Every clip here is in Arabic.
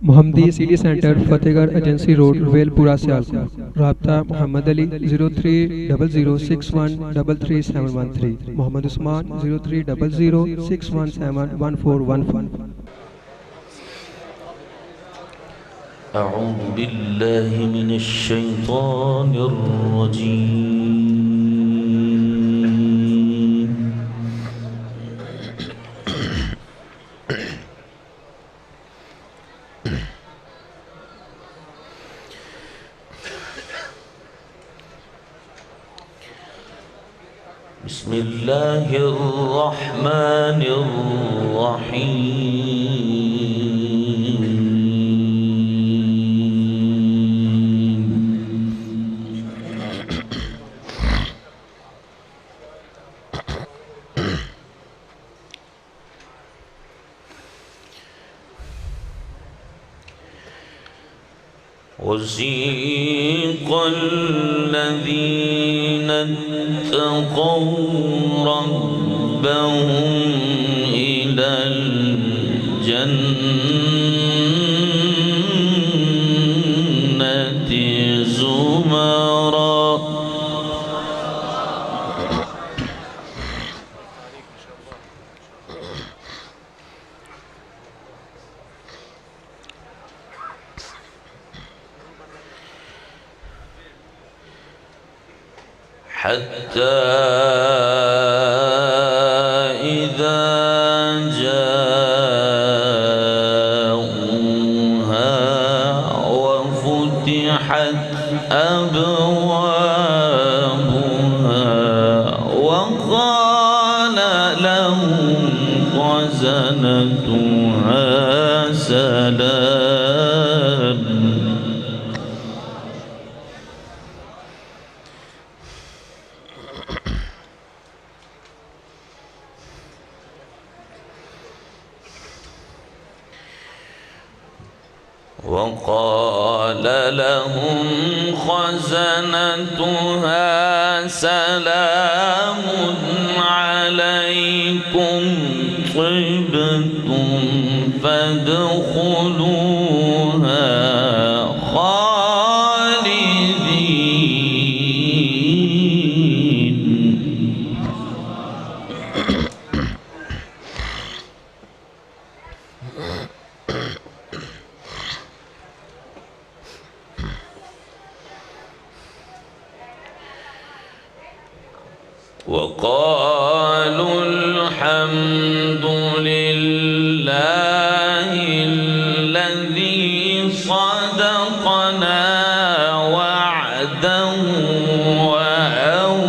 मोहम्मदी city centre Fatehgarh agency road Velpura Sialkot. राब्ता मोहम्मद अली 030061337113, मोहम्मद उस्मान 030061711415। أعوذ بالله من الشيطان الرجيم. بسم الله الرحمن الرحيم. وسيق الذين اتقوا ربهم إلى الجنة زمرا حتى إذا جاءوها وفتحت أبوابها وقال لهم خزنتها سلام. وقال لهم خزنتها سلام عليكم طبتم فادخلوها خالدين. وقالوا الحمد لله الذي صدقنا وعده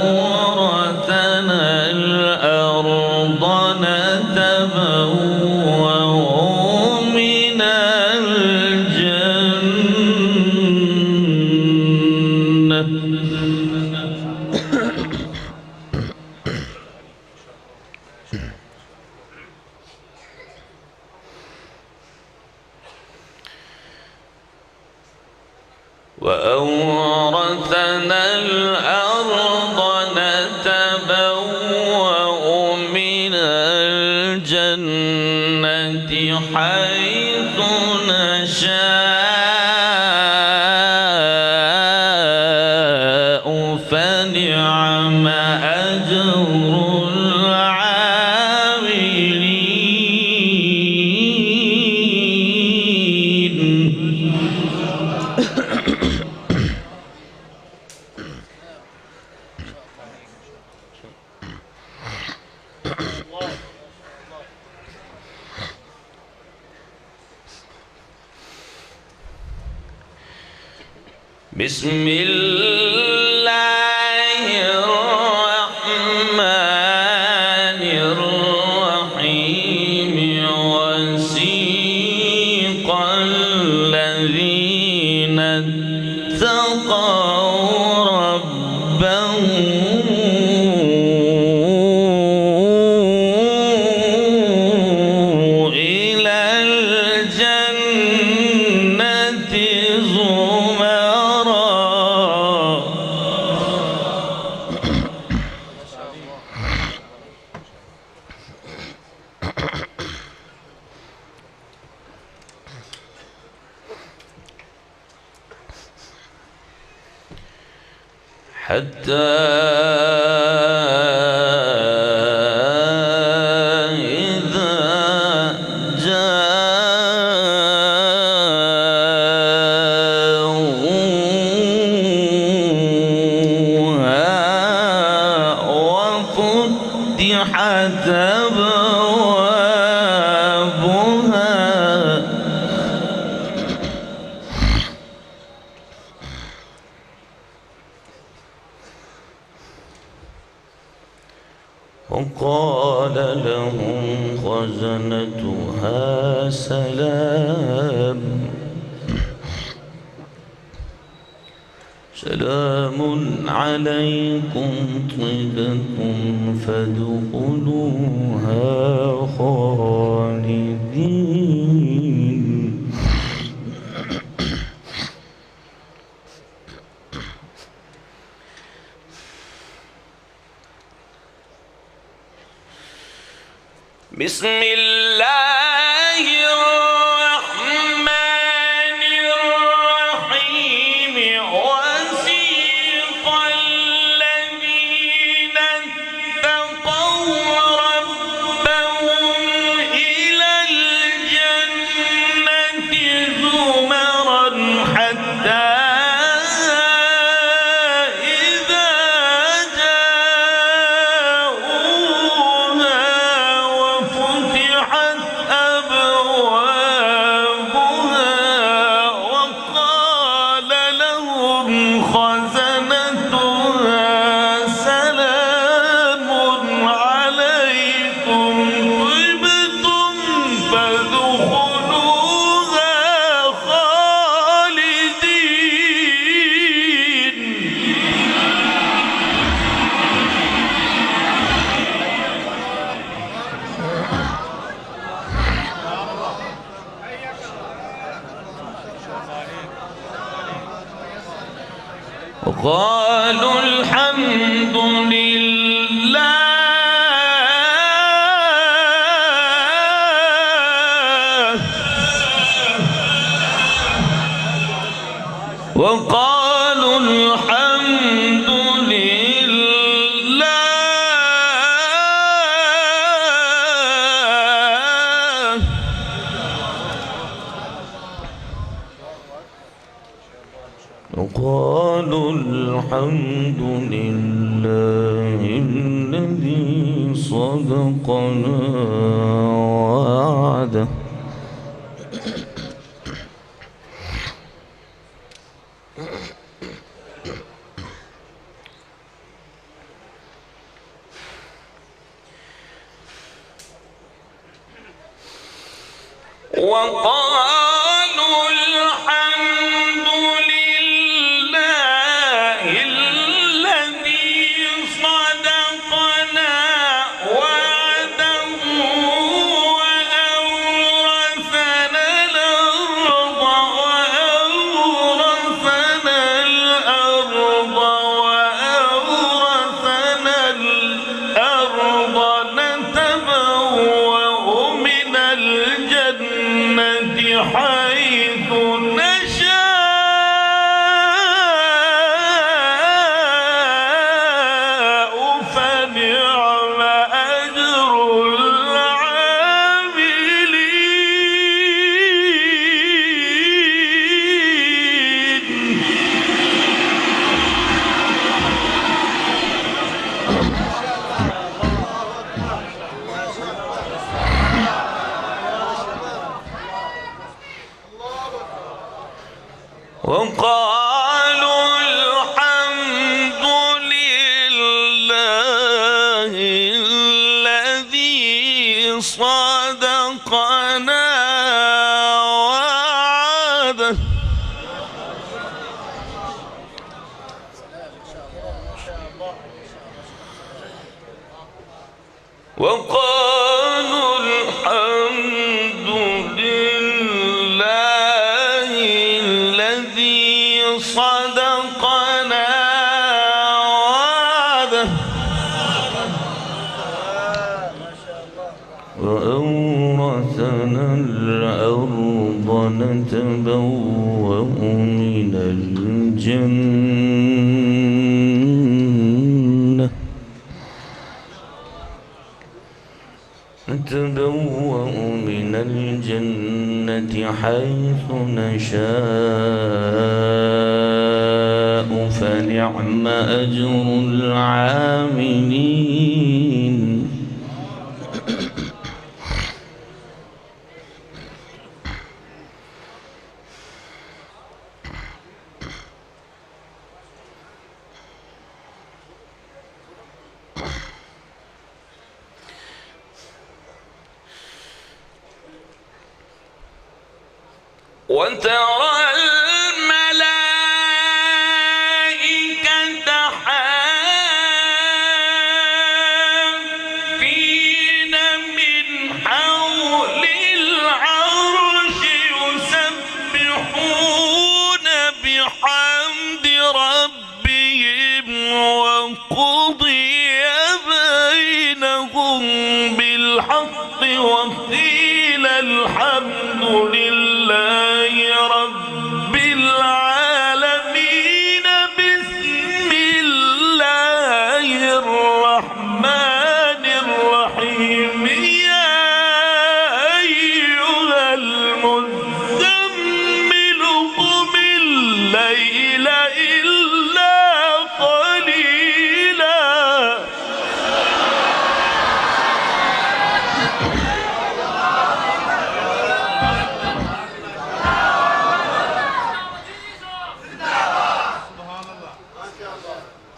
وأورثنا الأرض نتبوأ من الجنة. وأورثنا الأرض نتبوأ من الجنة حيث نشاء فنعم أجر بسم الله الرحمن الرحيم. وسيق الذين اتقوا ربهم إلى الجنة زمرا حتى إذا جاءوها وفتحت أبوابها وقال لهم خزنتها سلام عليكم طبتم فادخلوها خالدين. بسم الله الرحمن الرحيم. وسيق الذين اتقوا ربهم إلى الجنة زمرا حتى وقالوا الحمد لله وقالوا الحمد لله وقالوا الحمد لله الذي صدقنا وعده وقالوا الحمد لله الذي صدقنا وعده وأورثنا الأرض نتبوأ من الجنة حيث نشاء فنعم أجر العاملين. وقالوا الحمد لله الذي صدقنا وعده وقالوا الحمد لله الذي صدقنا وعده وأورثنا الأرض نتبوأ من الجنة نتبوأ من الجنة حيث نشاء فنعم أجر العاملين. وترى الملائكة حافين من حول العرش يسبحون بحمد ربهم وقضي بينهم بالحق وقيل الحمد لله رب العالمين. بسم الله الرحمن الرحيم. يا أيها المزمل قم الليل إلا قليلا.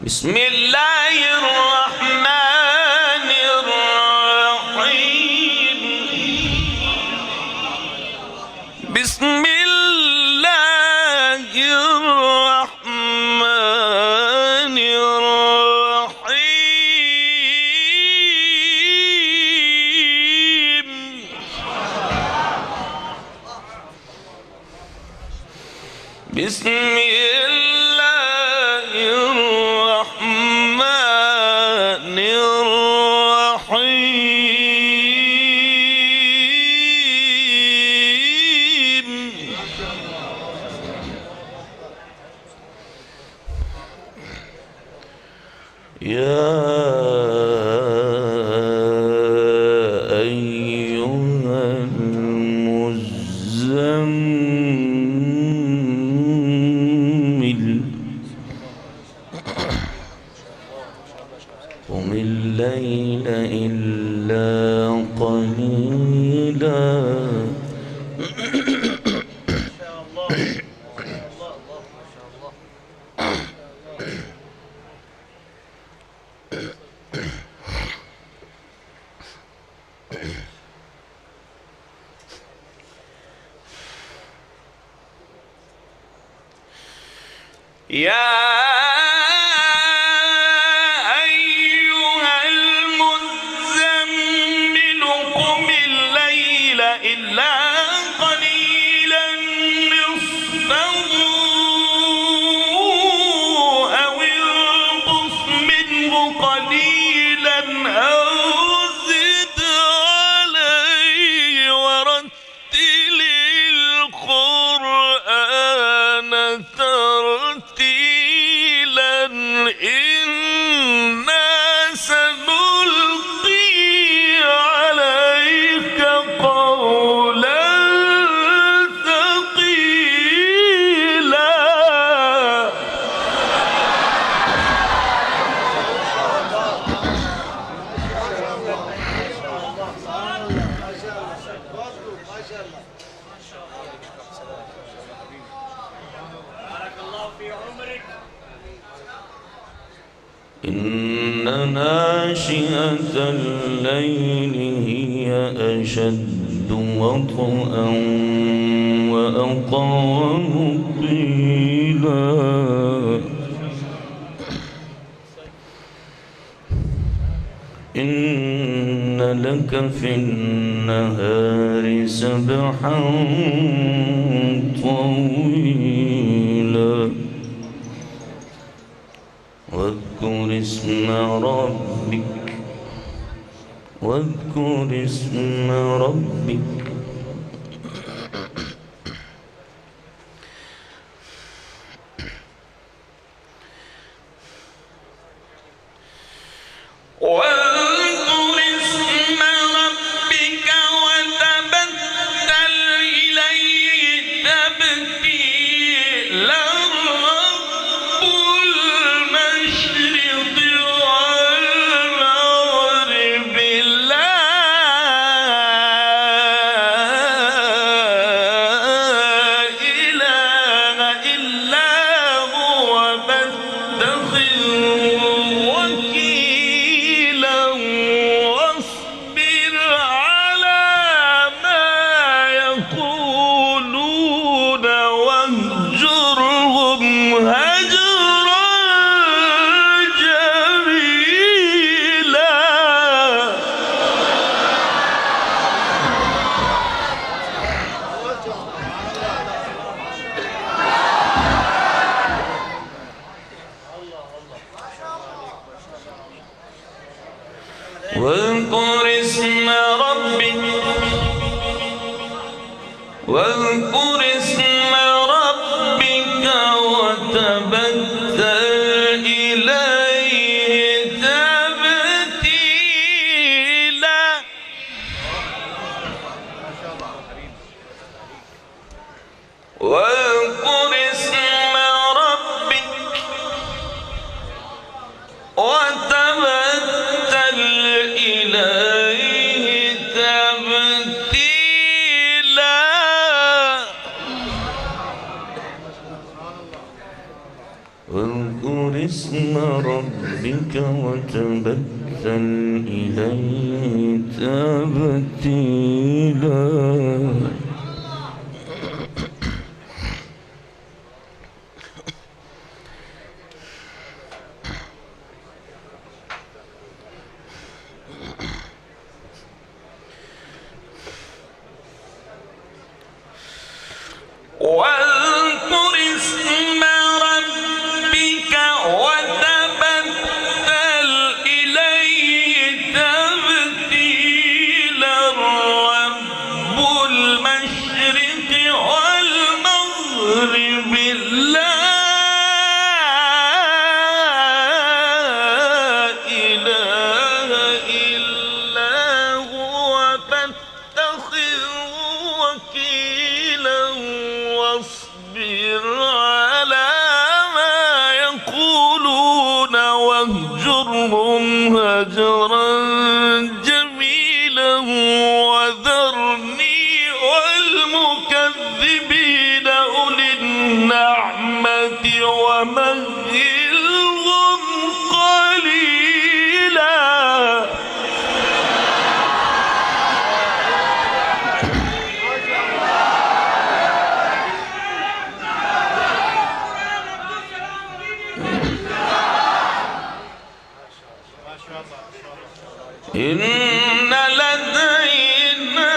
بسم الله الرحمن الرحيم. بسم الله الرحمن الرحيم. بسم الله الرحمن الرحيم. يا أيها المزمل قم الليل إلا قليلا. يا أيها المزمل قم الليل إلا قليلا نصفه أو انقص منه قليلا أو زد عليه ورتل القرآن ترتيلا. إنا سنلقي عليك قولا ثقيلا. إن ناشئة الليل هي أشد وطئا وأقوم قيلا. إن لك في النهار سبحا طويلا. واذكر اسم ربك واذكر اسم ربك واذكر اسم ربك وتبتل إليه تبتيلا واذكر اسم ربك وتبتل إليه تبتيلا واذكر اسم ربك وتبتل إليه تبتيلا رب المشرق والمغرب لا إله إلا هو فاتخذه وكيلا واصبر على ما يقولون واهجرهم هجرا جميلا وذرني والمكذبين أولي النعمة ومهلهم قليلا إن لدينا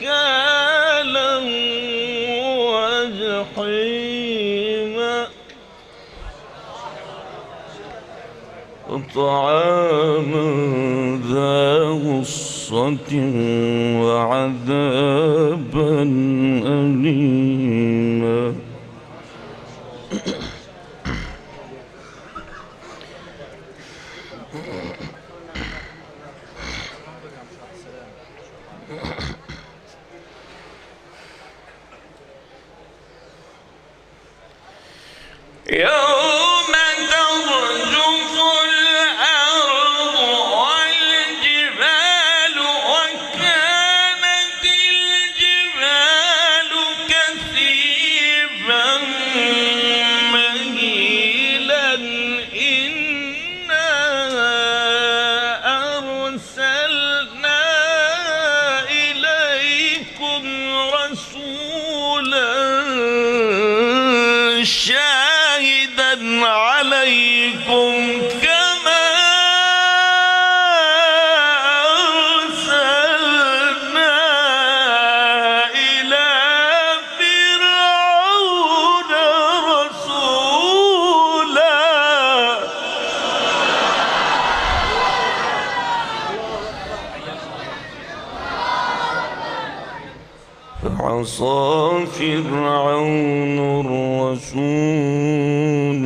أنكالا وجحيما وطعاما ذا غصة وعذابا أليما يوم ترجف الأرض والجبال وكانت الجبال كثيبا مهيلا إنا أرسلنا إليكم رسولا شاهدا عليكم كما أرسلنا إلى فرعون رسولا فعصى فرعون الرسول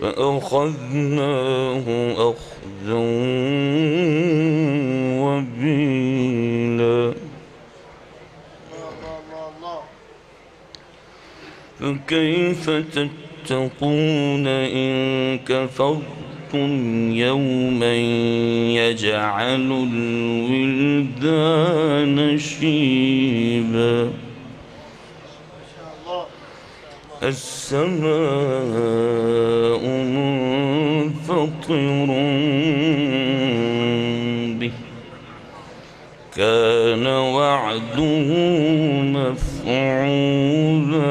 فأخذناه أخذا وبيلا فكيف تتقون إن كفرتم يوما يجعل الولدان شيبا السماء منفطر به كان وعده مفعولا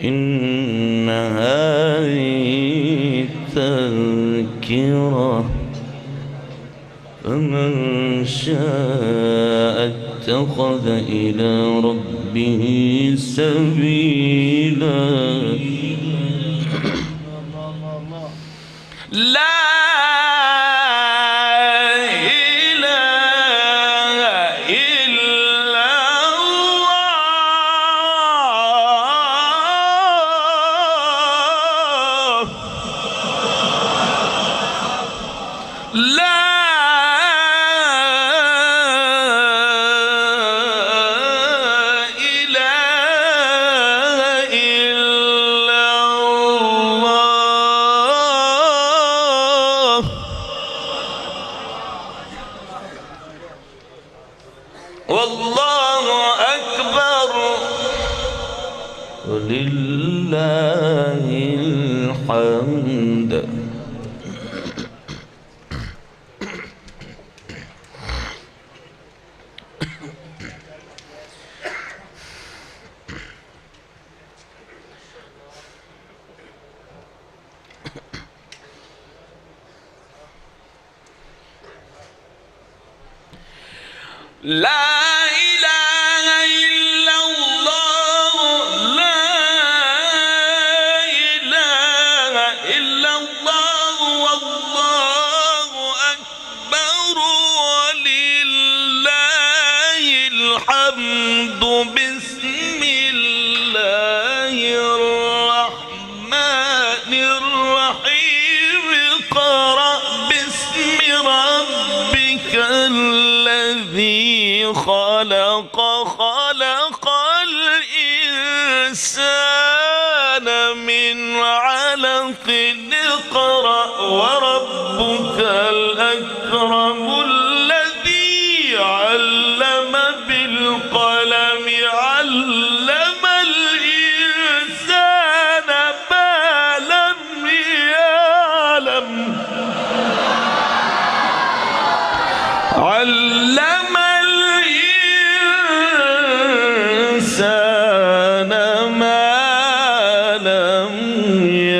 إن هذه تذكرة فمن شاء اتخذ إلى ربه سبيلا لا لا والله أكبر ولله الحمد. لا إله إلا الله لا إله إلا الله والله أكبر ولله الحمد. بسم الله الرحمن الرحيم. اقرأ باسم ربك الذي خلق خلق الإنسان من علق. اقرأ وربك الأكرم الذي علم بالقلم علم الإنسان ما لم يعلم. علم الإنسان ما لم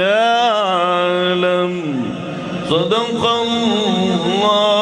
يعلم. صدق الله